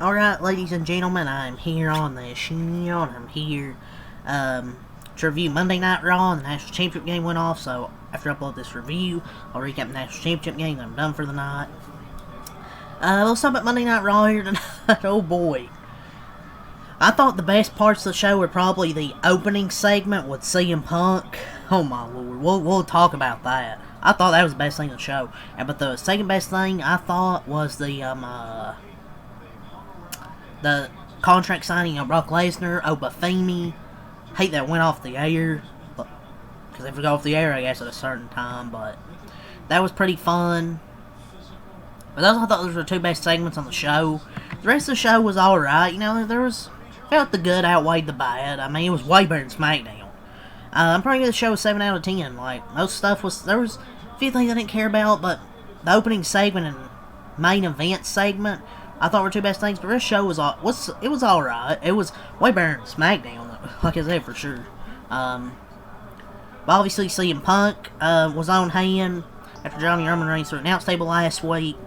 Alright, ladies and gentlemen, I'm here on the show, and I'm here to review Monday Night Raw, and the National Championship game went off, so after I upload this review, I'll recap the National Championship game, then I'm done for the night. Let's talk about Monday Night Raw here tonight. Oh boy. I thought the best parts of the show were probably the opening segment with CM Punk. Oh my lord, we'll talk about that. I thought that was the best thing in the show. But the second best thing I thought was the contract signing of Brock Lesnar, Obafemi. Hate that went off the air, because if it go off the air, I guess at a certain time, but that was pretty fun. But those, I thought those were the two best segments on the show. The rest of the show was alright, you know, felt the good outweighed the bad. I mean, it was way better than SmackDown. I'm probably gonna give the show a 7 out of 10. Like, most stuff there was a few things I didn't care about, but the opening segment and main event segment, I thought were two best things. But the rest of the show was alright. It was way better than SmackDown, like I said, for sure. But obviously, CM Punk was on hand after Johnny Roman Reigns through an announce table last week,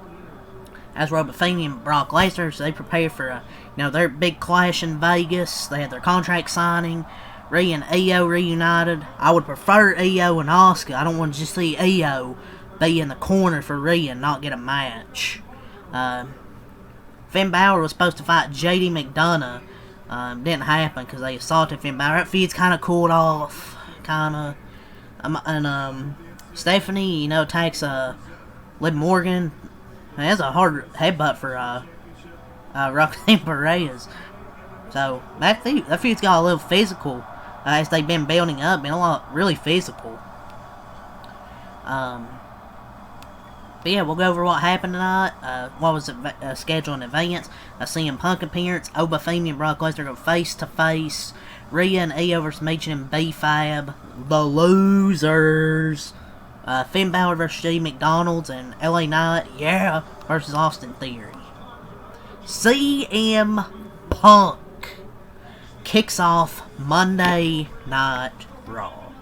as were Obafemi and Brock Lesnar, so they prepare for their big clash in Vegas. They had their contract signing. Rhea and Io reunited. I would prefer Io and Asuka. I don't want to just see Io be in the corner for Rhea and not get a match. Finn Balor was supposed to fight JD McDonough. Didn't happen because they assaulted Finn Balor. That feud's kind of cooled off. Stephanie, attacks Liv Morgan. That's a hard headbutt for Roxanne Perez. So that feud's got a little physical as they've been building up, been a lot really physical. But yeah, we'll go over what happened tonight. What was scheduled in advance? A CM Punk appearance. Obafemi and Brock Lesnar go face to face. Rhea and Io versus Meechin and B-Fab. The losers. Finn Balor versus Steve McDonald's and LA Knight, versus Austin Theory. CM Punk kicks off Monday Night Raw.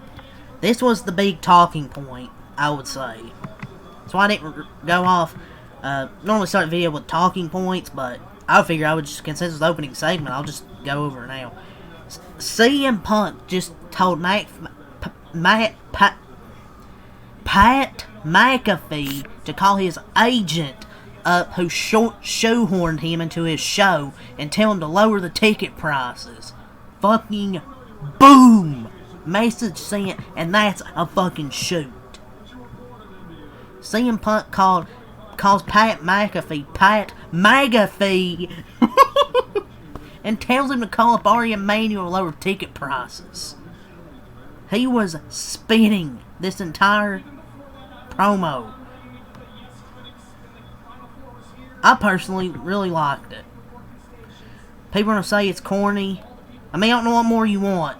This was the big talking point, I would say. So I didn't go off. Normally start the video with talking points, but I figured I would just, since it's the opening segment, I'll just go over it now. CM Punk just told Pat McAfee to call his agent up who shoehorned him into his show and tell him to lower the ticket prices. Fucking boom! Message sent, and that's a fucking shoot. CM Punk calls Pat McAfee and tells him to call up Ari Emanuel to lower ticket prices. He was spinning this entire promo. I personally really liked it. People are going to say it's corny. I mean, I don't know what more you want.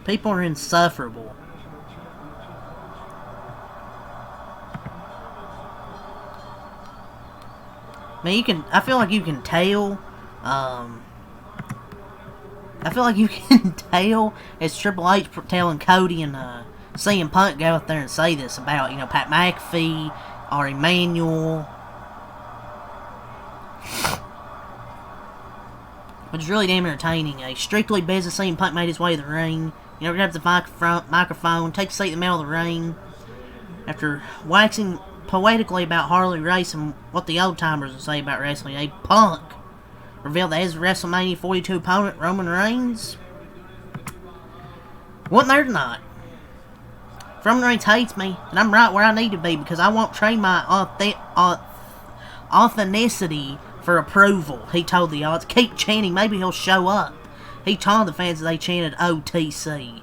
People are insufferable. I mean, I feel like you can tell, it's Triple H telling Cody and CM Punk go out there and say this about, Pat McAfee or Emmanuel. Which is really damn entertaining. A strictly business CM Punk made his way to the ring. Grabs the microphone, takes a seat in the middle of the ring. After waxing poetically about Harley Race and what the old timers would say about wrestling, Punk revealed that his WrestleMania 42 opponent, Roman Reigns, wasn't there tonight. Roman Reigns hates me, and I'm right where I need to be because I won't trade my authenticity for approval, he told the odds. Keep chanting, maybe he'll show up. He told the fans that they chanted OTC.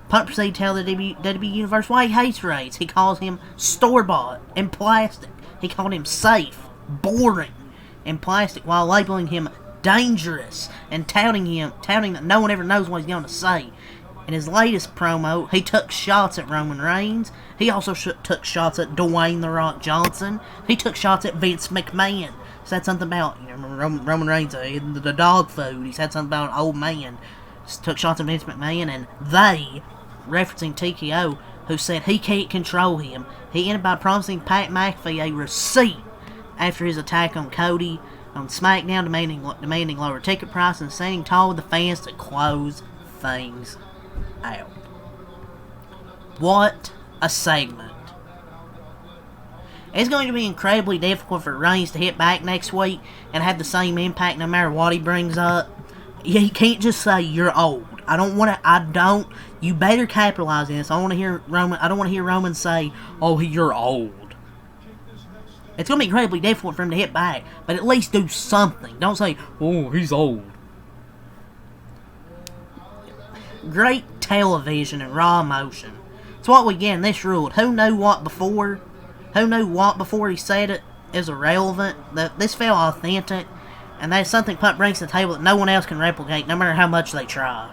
Punk proceeded to tell the WWE Universe why he hates Reigns. He calls him store-bought and plastic. He called him safe, boring, and plastic while labeling him dangerous and touting that no one ever knows what he's going to say. In his latest promo, he took shots at Roman Reigns. He also took shots at Dwayne "The Rock" Johnson. He took shots at Vince McMahon. Said something about Roman Reigns, the dog food. He said something about an old man. Just took shots at Vince McMahon, and they, referencing TKO, who said he can't control him. He ended by promising Pat McAfee a receipt after his attack on Cody on SmackDown, demanding lower ticket prices and standing tall with the fans to close things out. What a segment. It's going to be incredibly difficult for Reigns to hit back next week and have the same impact no matter what he brings up. He can't just say you're old. You better capitalize on this. I don't want to hear Roman say, "Oh, you're old." It's going to be incredibly difficult for him to hit back, but at least do something. Don't say, "Oh, he's old." Great television and raw emotion. It's what we get in this rule. Who knew what before? Who knew what before he said it is irrelevant? This felt authentic, and that's something Punk brings to the table that no one else can replicate, no matter how much they try.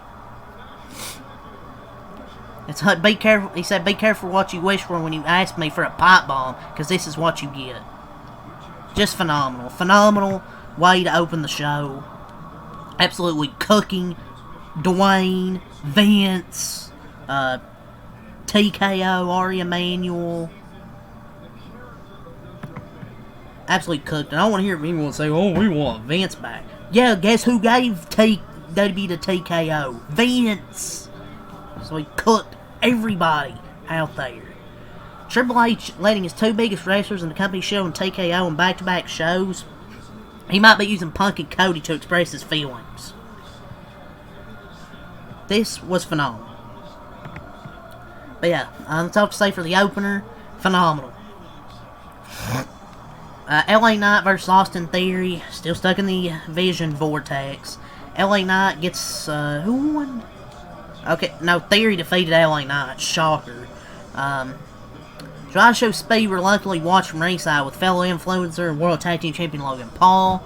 It's be careful. He said, "Be careful what you wish for when you ask me for a pipe bomb, because this is what you get." Just phenomenal. Phenomenal way to open the show. Absolutely cooking. Dwayne, Vince, TKO, Ari Emanuel. Absolutely cooked. And I don't want to hear anyone say, "Oh, we want Vince back." Yeah, guess who gave WWE to TKO? Vince. So he cooked everybody out there. Triple H letting his two biggest wrestlers in the company show on TKO on back-to-back shows. He might be using Punk and Cody to express his feelings. This was phenomenal. But yeah, that's all to say for the opener. Phenomenal. LA Knight versus Austin Theory. Still stuck in the Vision Vortex. LA Knight gets, who won? Okay, no, Theory defeated LA Knight. Shocker. Try to show speed, reluctantly watched from ringside with fellow influencer and World Tag Team Champion Logan Paul.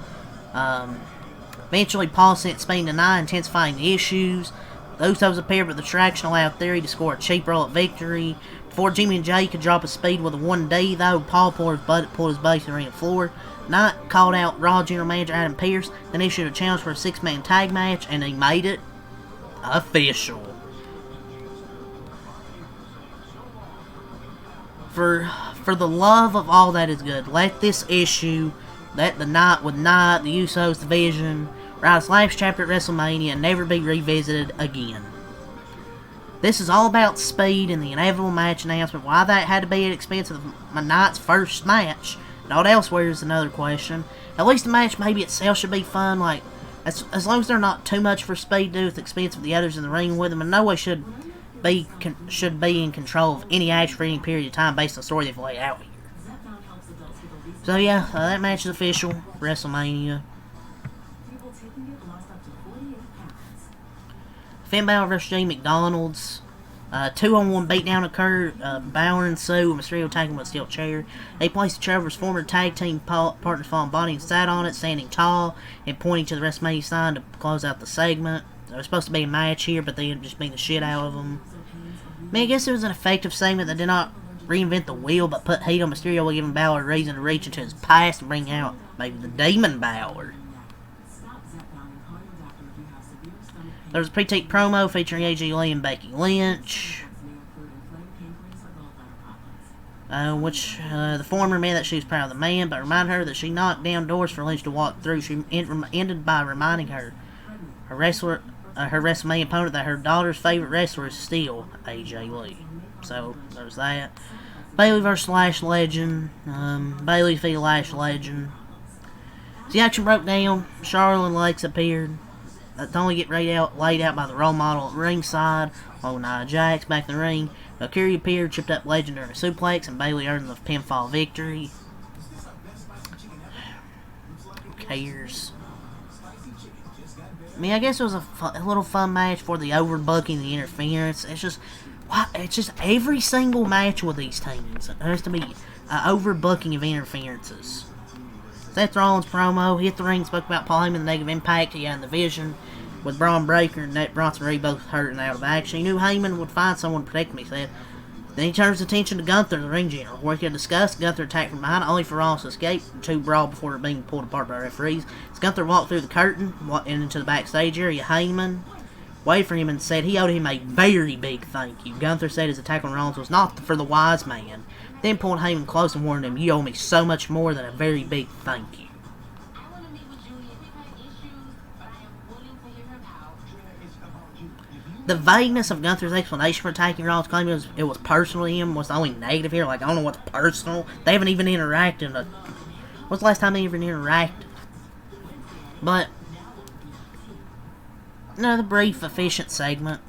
Eventually, Paul sent Speed to 9, intensifying the issues. The Usos appeared, but the distraction allowed Theory to score a cheap roll at victory. Before Jimmy and Jay could drop a Speed with a 1D, though, Paul pulled his base to the ring floor. Knight called out Raw General Manager Adam Pearce, then issued a challenge for a 6-man tag match, and he made it official. For the love of all that is good, let this issue, let the Night with Night, the Usos, the Vision, write its last chapter at WrestleMania and never be revisited again. This is all about Speed and the inevitable match announcement. Why that had to be at the expense of my Knight's first match, not elsewhere, is another question. At least the match maybe itself should be fun, like, as long as they're not too much for Speed to do at the expense of the others in the ring with him, and no way should be in control of any action for any period of time based on the story they've laid out here. So yeah, that match is official. WrestleMania. Finn Balor vs. Jay McDonald's. 2-on-1 beatdown occurred. Balor and Sue, Mysterio attacking with a steel chair. They placed the chair over his former tag team partner's fallen body and sat on it, standing tall and pointing to the WrestleMania sign to close out the segment. There was supposed to be a match here, but they ended up just beating the shit out of them. I mean, I guess it was an effective segment that did not reinvent the wheel, but put heat on Mysterio while giving Balor a reason to reach into his past and bring out maybe the Demon Balor. There was a pre-tape promo featuring AJ Lee and Becky Lynch. The former man that she was proud of the man, but reminded her that she knocked down doors for Lynch to walk through. She ended by reminding her WrestleMania opponent that her daughter's favorite wrestler is still AJ Lee. So, there's that. Bayley vs. Lash Legend. Bayley defeated Lash Legend. As the action broke down, Charlotte and Lex appeared. To only get laid out by the role model at ringside. Nia Jax back in the ring. Valkyrie appeared, chipped up Legend during a suplex, and Bayley earned the pinfall victory. Who cares? I mean, I guess it was a little fun match for the overbooking, the interference. It's just every single match with these teams. There has to be overbooking of interferences. Seth Rollins promo, hit the ring, spoke about Paul Heyman, the negative impact he had in the Vision, with Braun Breaker and Bronson Reed both hurt and out of action. He knew Heyman would find someone to protect him, he said. Then he turns attention to Gunther, the ring general. Where he could discuss, Gunther attacked from behind, only for Rollins to escape. Two brawl before being pulled apart by referees. As Gunther walked through the curtain and into the backstage area, Heyman away from him and said he owed him a very big thank you. Gunther said his attack on Rollins was not for the wise man. Then pulled Heyman close and warned him, "You owe me so much more than a very big thank you." The vagueness of Gunther's explanation for attacking Rollins, claiming it was personal to him, was the only negative here. Like, I don't know what's personal. They haven't even interacted. What's the last time they even interacted? But, another brief, efficient segment.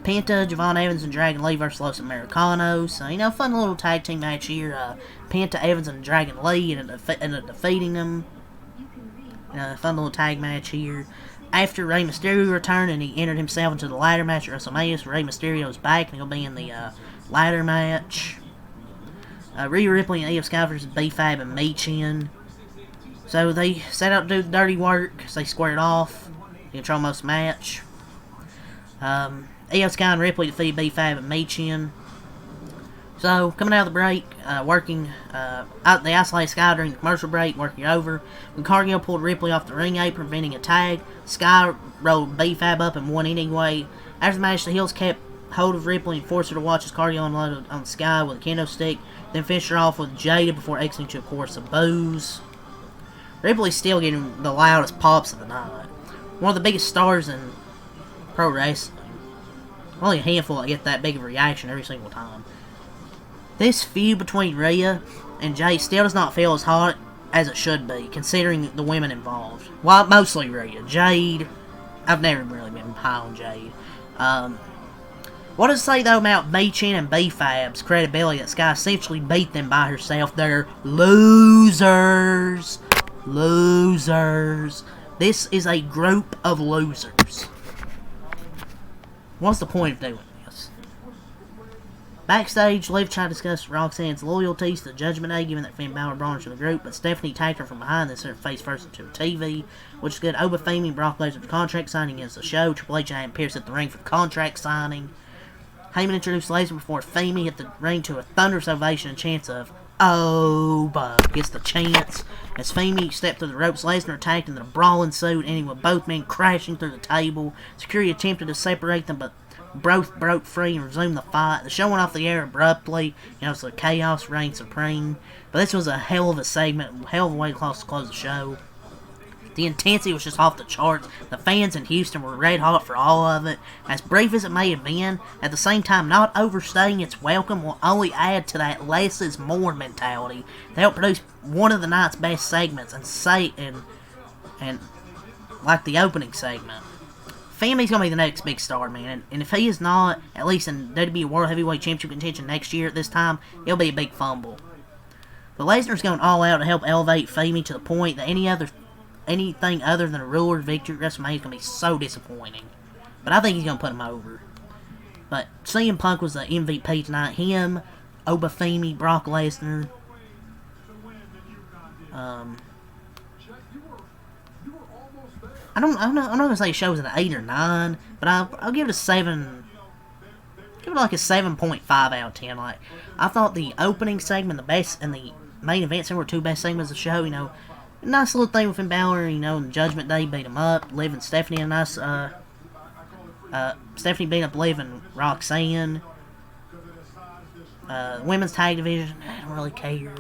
Penta, Javon Evans, and Dragon Lee versus Los Americanos. So, fun little tag team match here. Penta, Evans, and Dragon Lee ended up defeating them. Fun little tag match here. After Rey Mysterio returned and he entered himself into the ladder match at WrestleMania, so Rey Mysterio's back and he'll be in the ladder match. Rhea Ripley and Io Sky versus B-Fab and Michin. So they set out to do the dirty work because they squared off. Control most match. Io Sky and Ripley defeated B-Fab and Michin. So, coming out of the break, working out the isolated Sky during the commercial break, working over. When Cargill pulled Ripley off the ring apron, preventing a tag, Sky rolled B-Fab up and won anyway. After the match, the Heels kept hold of Ripley and forced her to watch as Cargill unloaded on Sky with a kendo stick, then finished her off with Jada before exiting to a chorus of boos. Ripley's still getting the loudest pops of the night. One of the biggest stars in pro wrestling. Only a handful that get that big of a reaction every single time. This feud between Rhea and Jade still does not feel as hot as it should be, considering the women involved. Well, mostly Rhea. Jade, I've never really been high on Jade. What does it say, though, about Michin and B-Fab's credibility that Sky essentially beat them by herself? They're losers. Losers. This is a group of losers. What's the point of doing this? Backstage, Liv tried to discuss Roxanne's loyalties to the Judgment Day, given that Finn Balor brought her to the group, but Stephanie attacked her from behind and sent her face first into the TV, which is good. Oba Femi and Brock Lesnar's contract signing against the show. Triple H and Adam Pearce at the ring for the contract signing. Heyman introduced Lesnar before Femi hit the ring to a thunderous ovation and chants of Oba gets the chance. As Femi stepped through the ropes, Lesnar attacked and the brawl ensued, ending with both men crashing through the table. Security attempted to separate them, but both broke free and resumed the fight. The show went off the air abruptly, so chaos reigned supreme. But this was a hell of a segment, hell of a way to close the show. The intensity was just off the charts. The fans in Houston were red hot for all of it. As brief as it may have been, at the same time, not overstaying its welcome will only add to that less is more mentality. They helped produce one of the night's best segments, and like the opening segment. Family's gonna be the next big star, man. And if he is not, at least in WWE World Heavyweight Championship contention next year at this time, it'll be a big fumble. But Lesnar's going all out to help elevate Femi to the point that anything other than a ruler victory at WrestleMania is going to be so disappointing. But I think he's going to put him over. But CM Punk was the MVP tonight. Him, Oba Femi, Brock Lesnar. I'm not going to say the show was an 8 or 9, but I'll give it a 7. Give it like a 7.5 out of 10. Like, I thought the opening segment, the best, and the main event were two best segments of the show. Nice little thing with Finn Balor, and the Judgment Day beat him up. Liv and Stephanie, a nice, Stephanie beat up Liv and Roxanne. Women's tag division, I don't really care.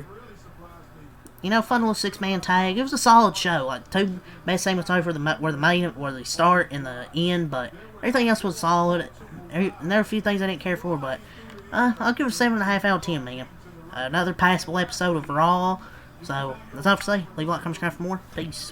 Fun little 6-man tag. It was a solid show. Like, two best segments over where they start and the end, but everything else was solid. And there are a few things I didn't care for, but I'll give it a 7.5 out of 10, man. Another passable episode of Raw. So, that's all I have to say. Leave a like, comment, subscribe for more. Peace.